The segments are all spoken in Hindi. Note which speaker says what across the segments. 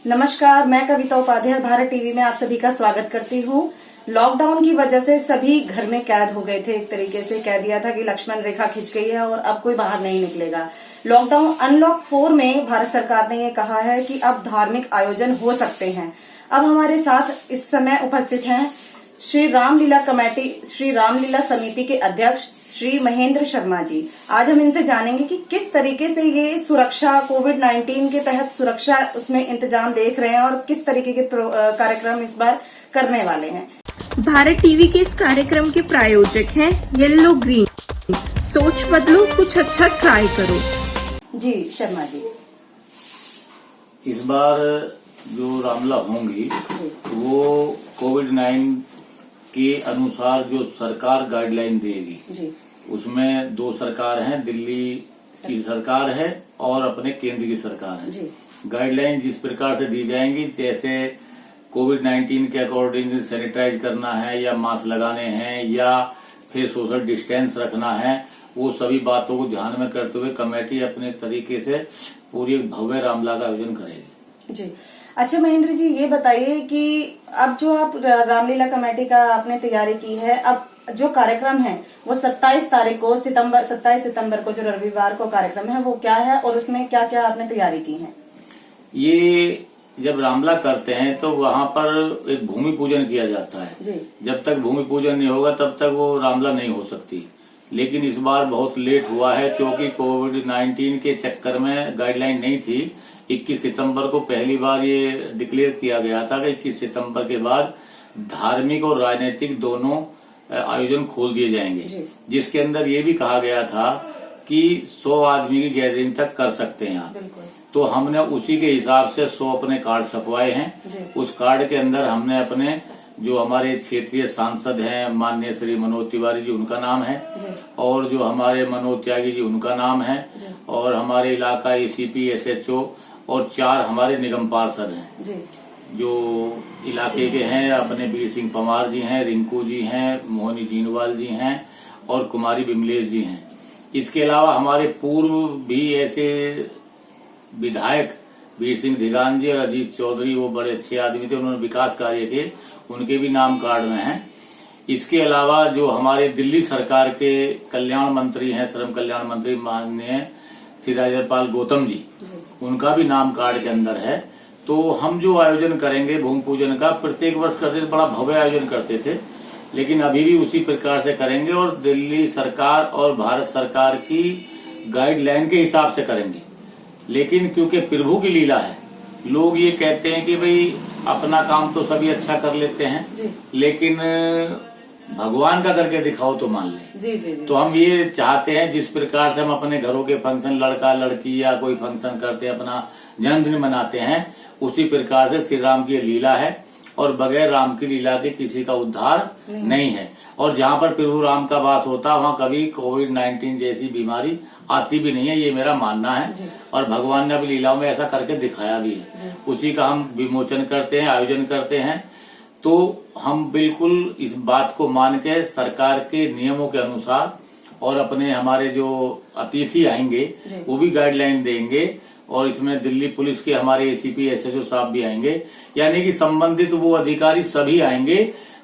Speaker 1: नमस्कार, मैं कविता उपाध्याय भारत टीवी में आप सभी का स्वागत करती हूँ। लॉकडाउन की वजह से सभी घर में कैद हो गए थे। एक तरीके से कह दिया था कि लक्ष्मण रेखा खिंच गई है और अब कोई बाहर नहीं निकलेगा। लॉकडाउन अनलॉक 4 में भारत सरकार ने ये कहा है कि अब धार्मिक आयोजन हो सकते हैं। अब हमारे साथ इस समय उपस्थित हैं श्री रामलीला समिति के अध्यक्ष श्री महेंद्र शर्मा जी। आज हम इनसे जानेंगे कि किस तरीके से ये सुरक्षा कोविड-19 के तहत सुरक्षा उसमें इंतजाम देख रहे हैं और किस तरीके के कार्यक्रम इस बार करने वाले हैं।
Speaker 2: भारत टीवी के इस कार्यक्रम के प्रायोजक हैं येलो ग्रीन। सोच बदलो, कुछ अच्छा ट्राई करो।
Speaker 1: जी शर्मा जी,
Speaker 3: इस बार जो रामलीला होंगी वो कोविड-19 के अनुसार जो सरकार गाइडलाइन देगी
Speaker 1: जी।
Speaker 3: उसमें दो सरकार हैं, दिल्ली की सरकार है और अपने केंद्र की सरकार है
Speaker 1: जी।
Speaker 3: गाइडलाइन जिस प्रकार से दी जाएंगी, जैसे कोविड-19 के अकॉर्डिंग सैनिटाइज करना है या मास्क लगाने हैं या फिर सोशल डिस्टेंस रखना है, वो सभी बातों को ध्यान में करते हुए कमेटी अपने तरीके से पूरी एक भव्य रामलीला का आयोजन करेगी।
Speaker 1: जी, अच्छा महेंद्र जी, ये बताइए कि अब जो आप रामलीला कमेटी का आपने तैयारी की है, अब जो कार्यक्रम है वो 27 तारीख को 27 सितंबर को जो रविवार को कार्यक्रम है वो क्या है और उसमें क्या क्या आपने तैयारी की है?
Speaker 3: ये जब रामलीला करते हैं तो वहाँ पर एक भूमि पूजन किया जाता है
Speaker 1: जी।
Speaker 3: जब तक भूमि पूजन नहीं होगा तब तक वो रामलीला नहीं हो सकती। लेकिन इस बार बहुत लेट हुआ है क्योंकि कोविड-19 के चक्कर में गाइडलाइन नहीं थी। 21 सितंबर को पहली बार ये डिक्लेयर किया गया था कि 21 सितंबर के बाद धार्मिक और राजनीतिक दोनों आयोजन खोल दिए जाएंगे, जिसके अंदर ये भी कहा गया था कि 100 आदमी की गैदरिंग तक कर सकते हैं आप। तो हमने उसी के हिसाब से 100 अपने कार्ड छपवाए हैं। उस कार्ड के अंदर हमने अपने जो हमारे क्षेत्रीय सांसद हैं माननीय श्री मनोज तिवारी जी, उनका नाम है, और जो हमारे मनोज त्यागी जी, उनका नाम है, और हमारे इलाका एसीपी एसएचओ और 4 हमारे निगम पार्षद हैं जो इलाके के हैं। अपने वीर सिंह पमार जी हैं, रिंकू जी हैं, मोहनी जीनवाल जी हैं और कुमारी बिमलेश जी हैं। इसके अलावा हमारे पूर्व भी ऐसे विधायक वीर सिंह धिगान जी और अजीत चौधरी, वो बड़े अच्छे आदमी थे, उन्होंने विकास कार्य किए, उनके भी नाम कार्ड में हैं। इसके अलावा जो हमारे दिल्ली सरकार के कल्याण मंत्री हैं, श्रम कल्याण मंत्री माननीय श्री राजपाल गौतम जी, उनका भी नाम कार्ड के अंदर है। तो हम जो आयोजन करेंगे भूमि पूजन का, प्रत्येक वर्ष करते थे, बड़ा भव्य आयोजन करते थे, लेकिन अभी भी उसी प्रकार से करेंगे और दिल्ली सरकार और भारत सरकार की गाइडलाइन के हिसाब से करेंगे। लेकिन क्योंकि प्रभु की लीला है, लोग ये कहते हैं कि भाई अपना काम तो सभी अच्छा कर लेते हैं, लेकिन भगवान का करके दिखाओ तो मान ले।
Speaker 1: जी।
Speaker 3: तो हम ये चाहते हैं जिस प्रकार से हम अपने घरों के फंक्शन, लड़का लड़की या कोई फंक्शन करते हैं, अपना जन्मदिन मनाते हैं, उसी प्रकार से श्री राम की लीला है और बगैर राम की लीला के किसी का उद्धार नहीं है। और जहाँ पर प्रभु राम का वास होता है वहाँ कभी कोविड-19 जैसी बीमारी आती भी नहीं है, ये मेरा मानना है। और भगवान ने अपनी लीलाओं में ऐसा करके दिखाया भी है। उसी का हम विमोचन करते हैं, आयोजन करते हैं। तो हम बिल्कुल इस बात को मान के सरकार के नियमों के अनुसार और अपने हमारे जो अतिथि आएंगे वो भी गाइडलाइन देंगे, और इसमें दिल्ली पुलिस के हमारे एसीपी एसएचओ साहब भी आएंगे, यानी कि संबंधित वो अधिकारी सभी आएंगे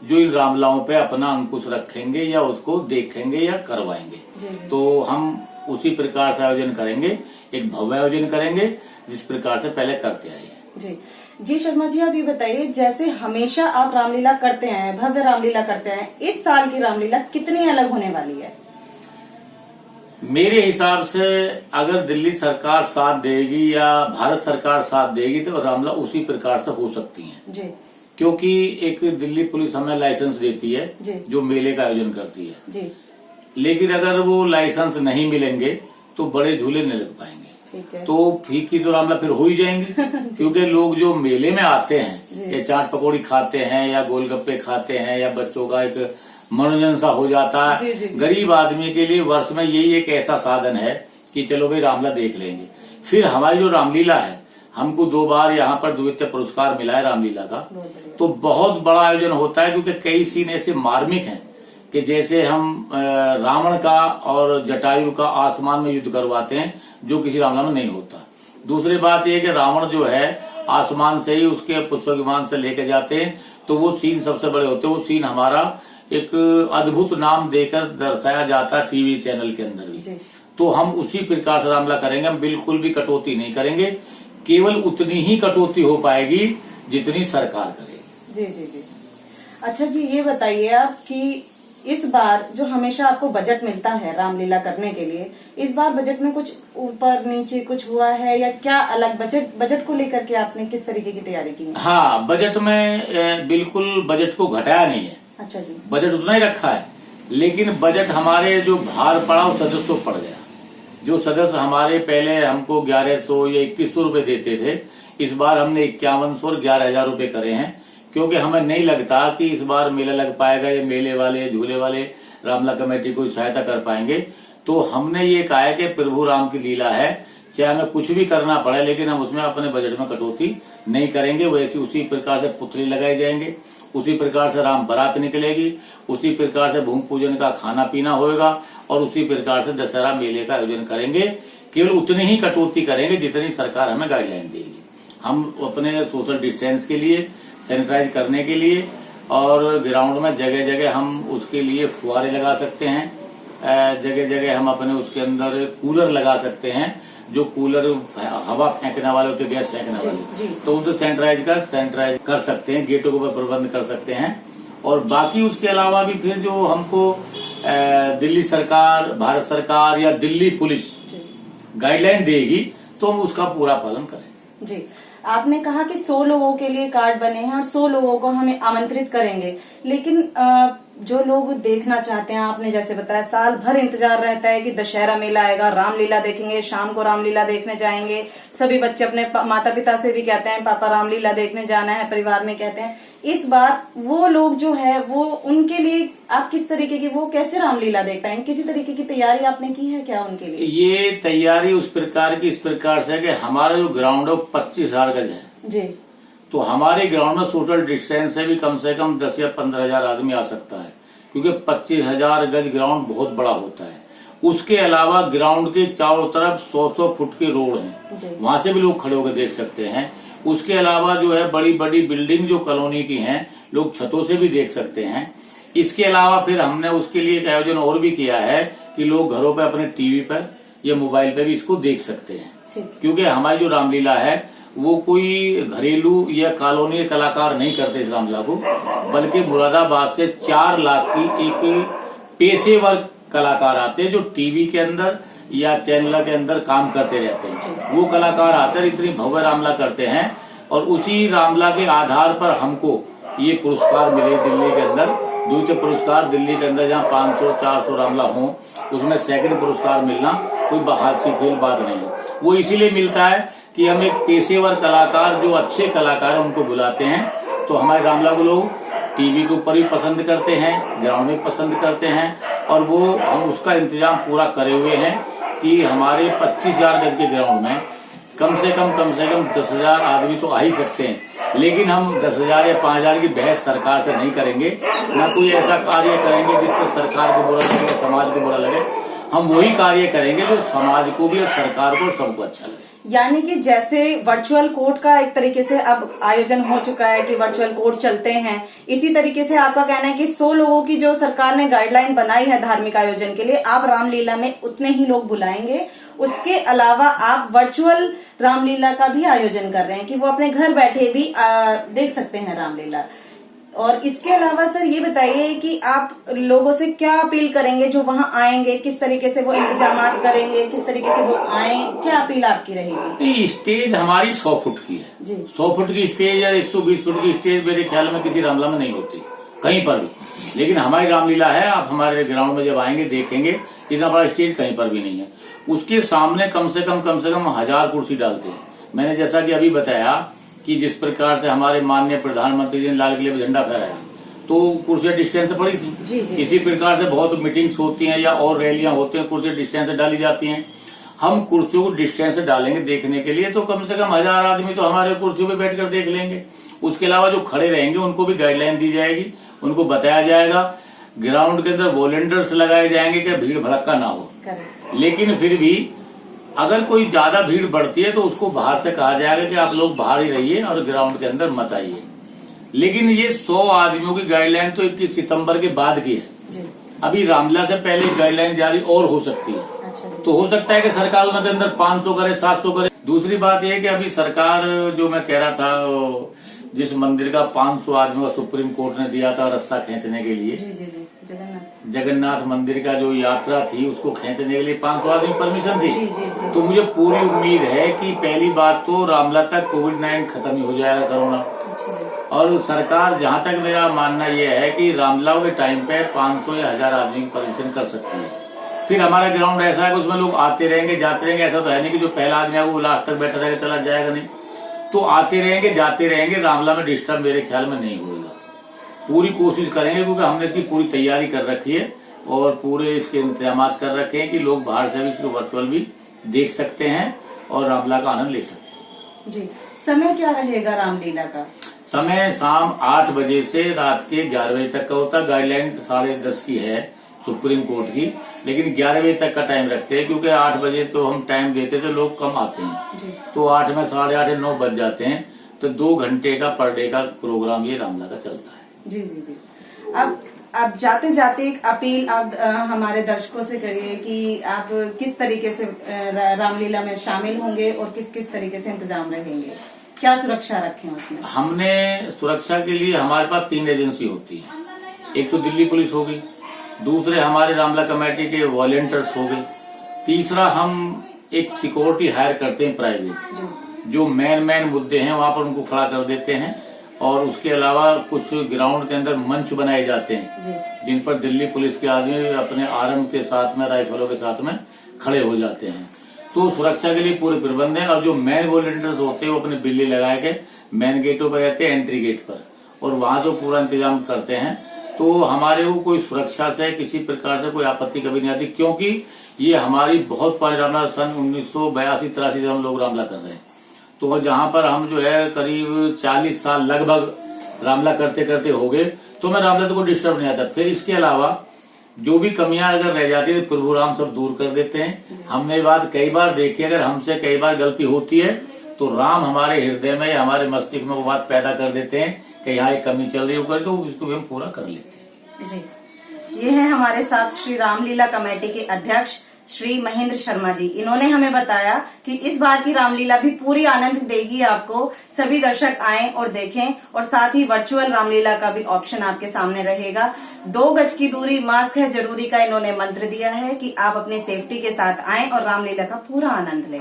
Speaker 3: जो इन रामलीलाओं पे अपना अंकुश रखेंगे या उसको देखेंगे या करवाएंगे। तो हम उसी प्रकार से आयोजन करेंगे, एक भव्य आयोजन करेंगे जिस प्रकार से पहले करते आए हैं।
Speaker 1: जी शर्मा जी, आप ये बताइए, जैसे हमेशा आप रामलीला करते हैं, भव्य रामलीला करते हैं, इस साल की रामलीला कितनी अलग होने वाली है?
Speaker 3: मेरे हिसाब से अगर दिल्ली सरकार साथ देगी या भारत सरकार साथ देगी तो रामलीला उसी प्रकार से हो सकती है। क्योंकि एक दिल्ली पुलिस हमें लाइसेंस देती है जो मेले का आयोजन करती है। लेकिन अगर वो लाइसेंस नहीं मिलेंगे तो बड़े झूले नहीं लग पाएंगे, तो फीकी तो रामलीला फिर हो ही जाएंगे। क्योंकि लोग जो मेले में आते हैं या चाट पकौड़ी खाते हैं या गोलगप्पे खाते हैं या बच्चों का एक मनोरंजन सा हो जाता है, गरीब आदमी के लिए वर्ष में यही एक ऐसा साधन है कि चलो भाई रामलीला देख लेंगे। फिर हमारी जो रामलीला है, हमको 2 बार यहाँ पर द्वितीय पुरस्कार मिला है रामलीला का, तो बहुत बड़ा आयोजन होता है। क्योंकि कई सीन ऐसे मार्मिक हैं कि जैसे हम रावण का और जटायु का आसमान में युद्ध करवाते हैं, जो किसी रामलीला में नहीं होता। दूसरी बात यह कि रावण जो है आसमान से ही उसके पुष्प विमान से लेके जाते हैं, तो वो सीन सबसे बड़े होते हैं। वो सीन हमारा एक अद्भुत नाम देकर दर्शाया जाता है टीवी चैनल के अंदर भी। तो हम उसी प्रकार से रामलीला करेंगे, हम बिल्कुल भी कटौती नहीं करेंगे। केवल उतनी ही कटौती हो पाएगी जितनी सरकार करेगी।
Speaker 1: जी जी जी। अच्छा जी, ये बताइए आप कि इस बार जो हमेशा आपको बजट मिलता है रामलीला करने के लिए, इस बार बजट में कुछ ऊपर नीचे कुछ हुआ है या क्या अलग बजट को लेकर के आपने किस तरीके की तैयारी की है?
Speaker 3: हाँ, बजट में बिल्कुल बजट को घटाया नहीं है।
Speaker 1: अच्छा जी।
Speaker 3: बजट उतना ही रखा है, लेकिन बजट हमारे जो भार पड़ा वो सदस्यों पड़ गया। जो सदस्य हमारे पहले हमको 1100 या 2100 रूपये देते थे, इस बार हमने 5100 और 11,000 रूपये करे हैं, क्योंकि हमें नहीं लगता कि इस बार मेला लग पाएगा, ये मेले वाले झूले वाले रामलीला कमेटी कोई सहायता कर पाएंगे। तो हमने ये कहा है कि प्रभु राम की लीला है, चाहे हमें कुछ भी करना पड़े, लेकिन हम उसमें अपने बजट में कटौती नहीं करेंगे। वैसे उसी प्रकार से पुतले लगाए जाएंगे, उसी प्रकार से राम बारात निकलेगी, उसी प्रकार से भूमि पूजन का खाना पीना होगा और उसी प्रकार से दशहरा मेले का आयोजन करेंगे। केवल उतनी ही कटौती करेंगे जितनी सरकार हमें गाइडलाइन देगी। हम अपने सोशल डिस्टेंस के लिए, सैनिटाइज करने के लिए और ग्राउंड में जगह जगह हम उसके लिए फुहारे लगा सकते हैं, जगह जगह हम अपने उसके अंदर कूलर लगा सकते हैं, जो कूलर हवा फेंकने वाले होते, गैस फेंकने वाले, तो उनको सैनिटाइज कर सकते हैं, गेटों के ऊपर प्रबंध कर सकते हैं। और बाकी उसके अलावा भी फिर जो हमको दिल्ली सरकार, भारत सरकार या दिल्ली पुलिस गाइडलाइन देगी तो हम उसका पूरा पालन करें।
Speaker 1: जी, आपने कहा कि 100 लोगों के लिए कार्ड बने हैं और 100 लोगों को हमें आमंत्रित करेंगे, लेकिन जो लोग देखना चाहते हैं, आपने जैसे बताया साल भर इंतजार रहता है कि दशहरा मेला आएगा, रामलीला देखेंगे, शाम को रामलीला देखने जाएंगे। सभी बच्चे अपने माता पिता से भी कहते हैं पापा रामलीला देखने जाना है, परिवार में कहते हैं। इस बार वो लोग जो है वो उनके लिए आप किस तरीके की, वो कैसे रामलीला देख पाएंगे? किसी तरीके की तैयारी आपने की है क्या उनके लिए?
Speaker 3: ये तैयारी उस प्रकार की इस प्रकार से कि हमारा जो ग्राउंड है 25,000 गज है
Speaker 1: जी।
Speaker 3: तो हमारे ग्राउंड में सोशल डिस्टेंस से भी कम 10 या 15,000 आदमी आ सकता है, क्योंकि 25,000 गज ग्राउंड बहुत बड़ा होता है। उसके अलावा ग्राउंड के चारों तरफ 100 फुट के रोड हैं, वहां से भी लोग खड़े होकर देख सकते हैं। उसके अलावा जो है बड़ी बड़ी बिल्डिंग जो कॉलोनी की हैं, लोग छतों से भी देख सकते हैं। इसके अलावा फिर हमने उसके लिए एक आयोजन और भी किया है कि लोग घरों पर अपने टीवी पर या मोबाइल पर भी इसको देख सकते हैं, क्योंकि हमारी जो रामलीला है वो कोई घरेलू या कॉलोनी कलाकार नहीं करते इस रामलीला को, बल्कि मुरादाबाद से 4 लाख की एक पेशेवर कलाकार आते हैं जो टीवी के अंदर या चैनल के अंदर काम करते रहते हैं। वो कलाकार आकर इतनी भव्य रामलीला करते हैं और उसी रामलीला के आधार पर हमको ये पुरस्कार मिले दिल्ली के अंदर। द्वितीय पुरस्कार दिल्ली के अंदर जहाँ 500-400 रामलीला हो, उसमें सेकंड पुरस्कार मिलना कोई हाथ खेल बात नहीं है। वो इसीलिए मिलता है कि हम एक पेशेवर कलाकार, जो अच्छे कलाकार हैं, उनको बुलाते हैं। तो हमारे रामलीला को लोग टीवी के ऊपर भी पसंद करते हैं, ग्राउंड में पसंद करते हैं, और वो हम उसका इंतजाम पूरा करे हुए हैं कि हमारे 25,000 गज के ग्राउंड में कम से कम 10,000 आदमी तो आ ही सकते हैं। लेकिन हम 10,000 या 5,000 की बहस सरकार से नहीं करेंगे, न कोई ऐसा कार्य करेंगे जिससे सरकार को बुरा लगे, समाज को बुरा लगे। हम वही कार्य करेंगे जो समाज को भी और सरकार को सबको अच्छा लगे।
Speaker 1: यानी कि जैसे वर्चुअल कोर्ट का एक तरीके से अब आयोजन हो चुका है कि वर्चुअल कोर्ट चलते हैं, इसी तरीके से आपका कहना है कि 100 लोगों की जो सरकार ने गाइडलाइन बनाई है धार्मिक आयोजन के लिए, आप रामलीला में उतने ही लोग बुलाएंगे। उसके अलावा आप वर्चुअल रामलीला का भी आयोजन कर रहे हैं कि वो अपने घर बैठे भी देख सकते हैं रामलीला। और इसके अलावा सर ये बताइए कि आप लोगों से क्या अपील करेंगे जो वहां आएंगे, किस तरीके से वो इंतजाम करेंगे, किस तरीके से वो आए, क्या अपील आपकी रहेगी?
Speaker 3: स्टेज हमारी 100 फुट की है जी। 100 फुट की स्टेज या 120 फुट की स्टेज मेरे ख्याल में किसी रामलीला में नहीं होती कहीं पर भी, लेकिन हमारी रामलीला है। आप हमारे ग्राउंड में जब आएंगे देखेंगे इतना बड़ा स्टेज कहीं पर भी नहीं है। उसके सामने कम से कम 1000 कुर्सी डालते हैं। मैंने जैसा कि अभी बताया कि जिस प्रकार से हमारे माननीय प्रधानमंत्री जी ने लाल किले पर झंडा फहराया तो कुर्सियां डिस्टेंस से पड़ी थी
Speaker 1: जी जी।
Speaker 3: इसी प्रकार से बहुत मीटिंग्स होती हैं या और रैलियां होती हैं, कुर्सियां डिस्टेंस से डाली जाती हैं। हम कुर्सियों को डिस्टेंस से डालेंगे देखने के लिए, तो कम से कम 1000 आदमी तो हमारे कुर्सियों पे बैठकर देख लेंगे। उसके अलावा जो खड़े रहेंगे उनको भी गाइडलाइन दी जाएगी, उनको बताया जाएगा। ग्राउंड के अंदर वॉलंटियर्स लगाए जाएंगे कि भीड़ भड़का ना हो, लेकिन फिर भी अगर कोई ज्यादा भीड़ बढ़ती है तो उसको बाहर से कहा जाएगा कि आप लोग बाहर ही रहिए और ग्राउंड के अंदर मत आइए। लेकिन ये 100 आदमियों की गाइडलाइन तो 21 सितंबर के बाद की है।
Speaker 1: जी।
Speaker 3: अभी रामलीला से पहले गाइडलाइन जारी और हो सकती है।
Speaker 1: अच्छा जी।
Speaker 3: तो हो सकता है कि सरकार के अंदर 500 करे, 700 करे। दूसरी बात यह है कि अभी सरकार जो मैं कह रहा था, जिस मंदिर का 500 आदमियों का सुप्रीम कोर्ट ने दिया था रस्सा खींचने के लिए,
Speaker 1: जी जी जी,
Speaker 3: जगन्नाथ मंदिर का जो यात्रा थी उसको खींचने के लिए 500 आदमी परमिशन थी।
Speaker 1: जी जी जी।
Speaker 3: तो मुझे पूरी उम्मीद है कि पहली बात तो रामलीला तक कोविड-19 खत्म ही हो जाएगा, कोरोना।
Speaker 1: अच्छा जी।
Speaker 3: और सरकार, जहां तक मेरा मानना यह है कि रामलीला के टाइम पे 500 या 1000 आदमी की परमिशन कर सकती है। फिर हमारा ग्राउंड ऐसा है कि उसमें लोग आते रहेंगे, जाते रहेंगे। ऐसा तो है नहीं कि जो पहला आदमी है वो लास्ट तक बैठा रहेगा, चला जाएगा नहीं। तो आते रहेंगे, जाते रहेंगे। रामलीला में डिस्टर्ब मेरे ख्याल में नहीं होगा। पूरी कोशिश करेंगे क्योंकि हमने इसकी पूरी तैयारी कर रखी है और पूरे इसके इंतजाम कर रखे हैं कि लोग बाहर से भी इसको वर्चुअल भी देख सकते हैं और रामलीला का आनंद ले सकते हैं।
Speaker 1: जी। समय क्या रहेगा रामलीला का?
Speaker 3: समय शाम 8 बजे से रात के 11 बजे तक का होता है। गाइडलाइन 10:30 की है सुप्रीम कोर्ट की, लेकिन 11 बजे तक का टाइम रखते हैं क्योंकि 8 बजे तो हम टाइम देते थे, लोग कम आते हैं।
Speaker 1: जी।
Speaker 3: तो 8 में 8:30 9 बज जाते हैं। तो 2 घंटे का पर डे का प्रोग्राम ये रामलीला का चलता है।
Speaker 1: जी जी जी। अब जाते जाते एक अपील आप हमारे दर्शकों से करिए कि आप किस तरीके से रामलीला में शामिल होंगे और किस किस तरीके से इंतजाम रहेंगे, क्या सुरक्षा रखें उसमें?
Speaker 3: हमने सुरक्षा के लिए हमारे पास 3 एजेंसी होती है। एक तो दिल्ली पुलिस हो गई, दूसरे हमारे रामलीला कमेटी के वॉलेंटियर्स हो गए, तीसरा हम एक सिक्योरिटी हायर करते हैं प्राइवेट, जो मेन मुद्दे हैं वहां पर उनको खड़ा कर देते हैं। और उसके अलावा कुछ ग्राउंड के अंदर मंच बनाए जाते हैं जिन पर दिल्ली पुलिस के आदमी अपने आर्म के साथ में, राइफलों के साथ में खड़े हो जाते हैं। तो सुरक्षा के लिए पूरे प्रबंध हैं। और जो मेन वॉलेंटियर्स होते हैं वो अपने बिल्ली लगा के मेन गेटों पर रहते हैं, एंट्री गेट पर, और वहां जो पूरा इंतजाम करते हैं। तो हमारे को कोई सुरक्षा से किसी प्रकार से कोई आपत्ति कभी नहीं आती, क्योंकि ये हमारी बहुत पुरानी रामलीला, सन 1982-83 से हम लोग रामलीला कर रहे हैं। तो जहां पर हम जो है करीब 40 साल लगभग रामलीला करते करते हो गए, तो मैं रामलीला को डिस्टर्ब नहीं आता। फिर इसके अलावा जो भी कमियां अगर रह जाती है प्रभु राम सब दूर कर देते हैं। हमने बात कई बार देखी, अगर हमसे कई बार गलती होती है तो राम हमारे हृदय में या हमारे मस्तिष्क में वो बात पैदा कर देते हैं कि यहाँ एक कमी चल रही है, तो उसको भी हम पूरा कर लेते हैं।
Speaker 1: जी। ये है हमारे साथ श्री रामलीला कमेटी के अध्यक्ष श्री महेंद्र शर्मा जी। इन्होंने हमें बताया कि इस बार की रामलीला भी पूरी आनंद देगी आपको। सभी दर्शक आएं और देखें, और साथ ही वर्चुअल रामलीला का भी ऑप्शन आपके सामने रहेगा। 2 गज की दूरी, मास्क है जरूरी का इन्होंने मंत्र दिया है कि आप अपनी सेफ्टी के साथ आएं और रामलीला का पूरा आनंद लें।